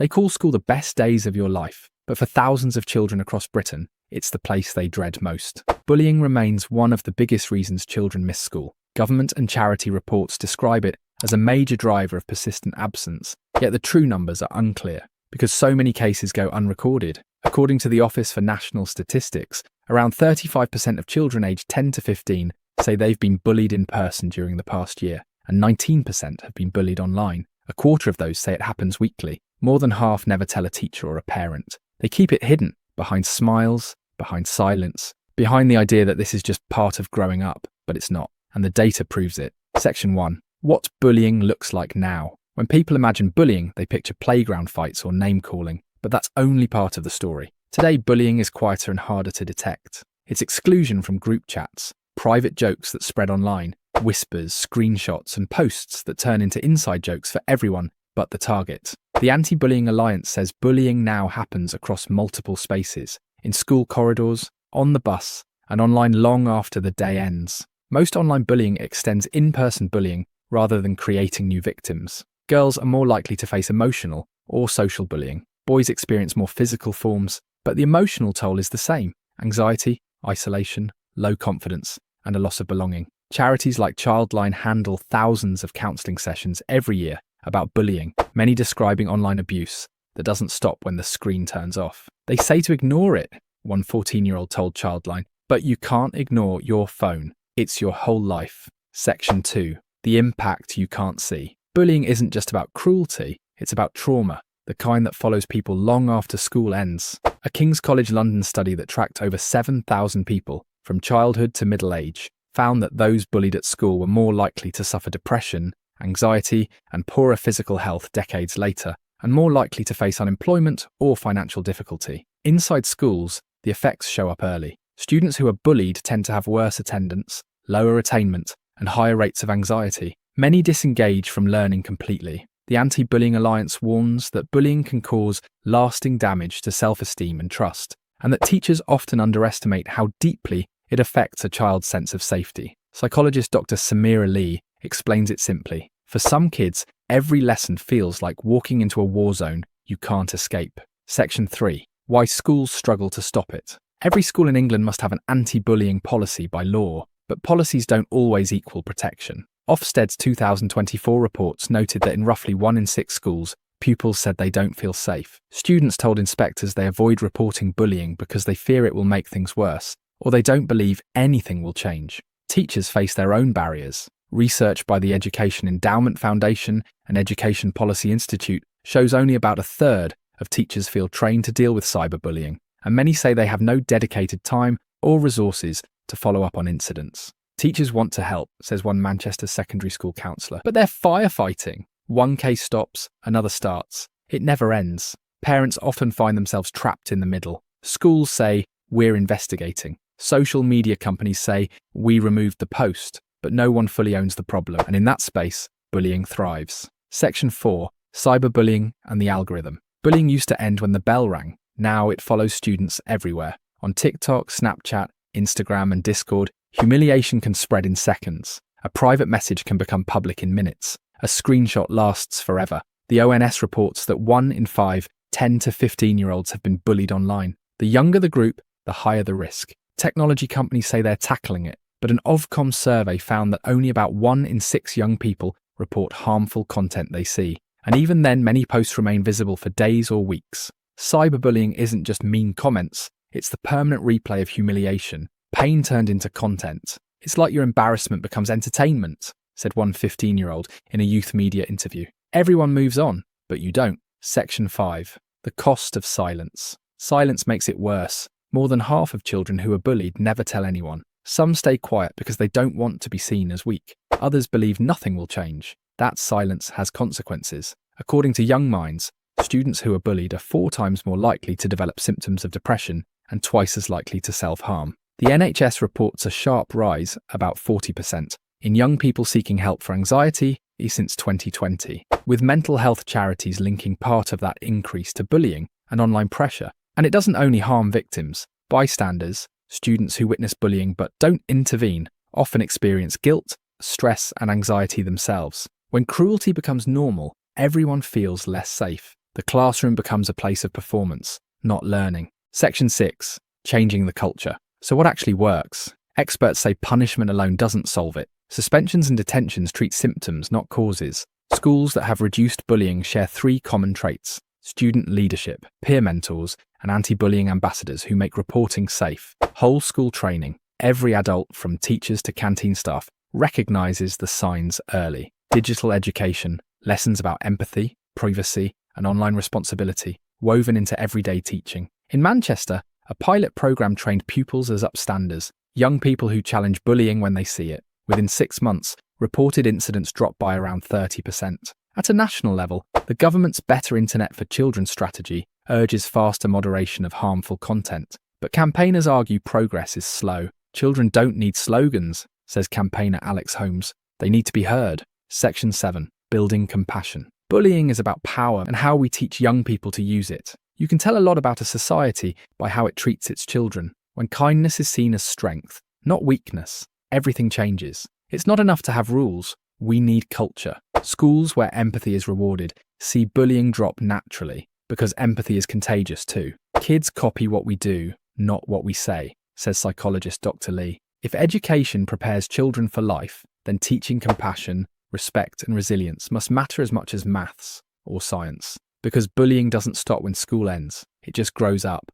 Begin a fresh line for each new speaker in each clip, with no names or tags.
They call school the best days of your life, but for thousands of children across Britain, it's the place they dread most. Bullying remains one of the biggest reasons children miss school. Government and charity reports describe it as a major driver of persistent absence, yet the true numbers are unclear, because so many cases go unrecorded. According to the Office for National Statistics, around 35% of children aged 10 to 15 say they've been bullied in person during the past year, and 19% have been bullied online. A quarter of those say it happens weekly. More than half never tell a teacher or a parent. They keep it hidden, behind smiles, behind silence, behind the idea that this is just part of growing up, but it's not, and the data proves it. Section 1. What bullying looks like now. When people imagine bullying, they picture playground fights or name-calling, but that's only part of the story. Today, bullying is quieter and harder to detect. It's exclusion from group chats, private jokes that spread online, whispers, screenshots, and posts that turn into inside jokes for everyone but the target. The Anti-Bullying Alliance says bullying now happens across multiple spaces, in school corridors, on the bus, and online long after the day ends. Most online bullying extends in-person bullying rather than creating new victims. Girls are more likely to face emotional or social bullying. Boys experience more physical forms, but the emotional toll is the same: anxiety, isolation, low confidence, and a loss of belonging. Charities like Childline handle thousands of counselling sessions every year about bullying, many describing online abuse that doesn't stop when the screen turns off. They say to ignore it, one 14-year-old told Childline, but you can't ignore your phone. It's your whole life. Section 2. The impact you can't see. Bullying isn't just about cruelty, it's about trauma, the kind that follows people long after school ends. A King's College London study that tracked over 7,000 people, from childhood to middle age, found that those bullied at school were more likely to suffer depression, anxiety, and poorer physical health decades later, and more likely to face unemployment or financial difficulty. Inside schools, the effects show up early. Students who are bullied tend to have worse attendance, lower attainment, and higher rates of anxiety. Many disengage from learning completely. The Anti-Bullying Alliance warns that bullying can cause lasting damage to self-esteem and trust, and that teachers often underestimate how deeply it affects a child's sense of safety. Psychologist Dr. Samira Lee explains it simply. For some kids, every lesson feels like walking into a war zone you can't escape. Section 3. Why schools struggle to stop it. Every school in England must have an anti-bullying policy by law, but policies don't always equal protection. Ofsted's 2024 reports noted that in roughly 1 in 6 schools, pupils said they don't feel safe. Students told inspectors they avoid reporting bullying because they fear it will make things worse, or they don't believe anything will change. Teachers face their own barriers. Research by the Education Endowment Foundation and Education Policy Institute shows only about a third of teachers feel trained to deal with cyberbullying, and many say they have no dedicated time or resources to follow up on incidents. Teachers want to help, says one Manchester secondary school counsellor, but they're firefighting. One case stops, another starts. It never ends. Parents often find themselves trapped in the middle. Schools say, we're investigating. Social media companies say, we removed the post, but no one fully owns the problem, and in that space, bullying thrives. Section 4. Cyberbullying and the algorithm. Bullying used to end when the bell rang. Now it follows students everywhere. On TikTok, Snapchat, Instagram, and Discord, humiliation can spread in seconds. A private message can become public in minutes. A screenshot lasts forever. The ONS reports that 1 in 5 10 to 15-year-olds have been bullied online. The younger the group, the higher the risk. Technology companies say they're tackling it, but an Ofcom survey found that only about 1 in 6 young people report harmful content they see. And even then, many posts remain visible for days or weeks. Cyberbullying isn't just mean comments, it's the permanent replay of humiliation, pain turned into content. It's like your embarrassment becomes entertainment, said one 15-year-old in a youth media interview. Everyone moves on, but you don't. Section 5. The cost of silence. Silence makes it worse. More than half of children who are bullied never tell anyone. Some stay quiet because they don't want to be seen as weak. Others believe nothing will change. That silence has consequences. According to Young Minds, students who are bullied are 4 times more likely to develop symptoms of depression and twice as likely to self-harm. The NHS reports a sharp rise, about 40%, in young people seeking help for anxiety since 2020, with mental health charities linking part of that increase to bullying and online pressure. And it doesn't only harm victims. Bystanders, students who witness bullying but don't intervene, often experience guilt, stress, and anxiety themselves. When cruelty becomes normal, everyone feels less safe. The classroom becomes a place of performance, not learning. Section 6. Changing the culture. So what actually works? Experts say punishment alone doesn't solve it. Suspensions and detentions treat symptoms, not causes. Schools that have reduced bullying share 3 common traits: student leadership, peer mentors, and anti-bullying ambassadors who make reporting safe. Whole school training. Every adult, from teachers to canteen staff, recognizes the signs early. Digital education, lessons about empathy, privacy, and online responsibility, woven into everyday teaching. In Manchester, a pilot program trained pupils as upstanders, young people who challenge bullying when they see it. Within 6 months, reported incidents dropped by around 30%. At a national level, the government's Better Internet for Children strategy urges faster moderation of harmful content. But campaigners argue progress is slow. Children don't need slogans, says campaigner Alex Holmes. They need to be heard. Section 7. Building compassion. Bullying is about power and how we teach young people to use it. You can tell a lot about a society by how it treats its children. When kindness is seen as strength, not weakness, everything changes. It's not enough to have rules. We need culture. Schools where empathy is rewarded see bullying drop naturally because empathy is contagious too. Kids copy what we do, not what we say, says psychologist Dr. Lee. If education prepares children for life, then teaching compassion, respect, and resilience must matter as much as maths or science. Because bullying doesn't stop when school ends. It just grows up,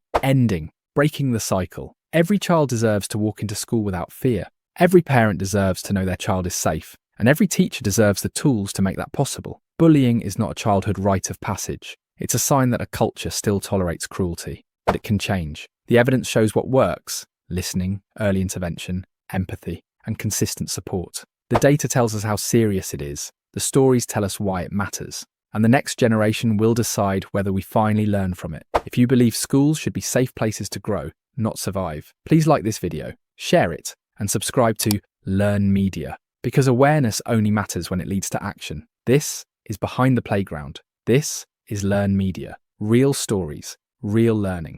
breaking the cycle. Every child deserves to walk into school without fear. Every parent deserves to know their child is safe. And every teacher deserves the tools to make that possible. Bullying is not a childhood rite of passage. It's a sign that a culture still tolerates cruelty. But it can change. The evidence shows what works: listening, early intervention, empathy, and consistent support. The data tells us how serious it is. The stories tell us why it matters. And the next generation will decide whether we finally learn from it. If you believe schools should be safe places to grow, not survive, please like this video, share it, and subscribe to Learn Media, because awareness only matters when it leads to action. This is Behind the Playground. This is Learn Media. Real stories, real learning.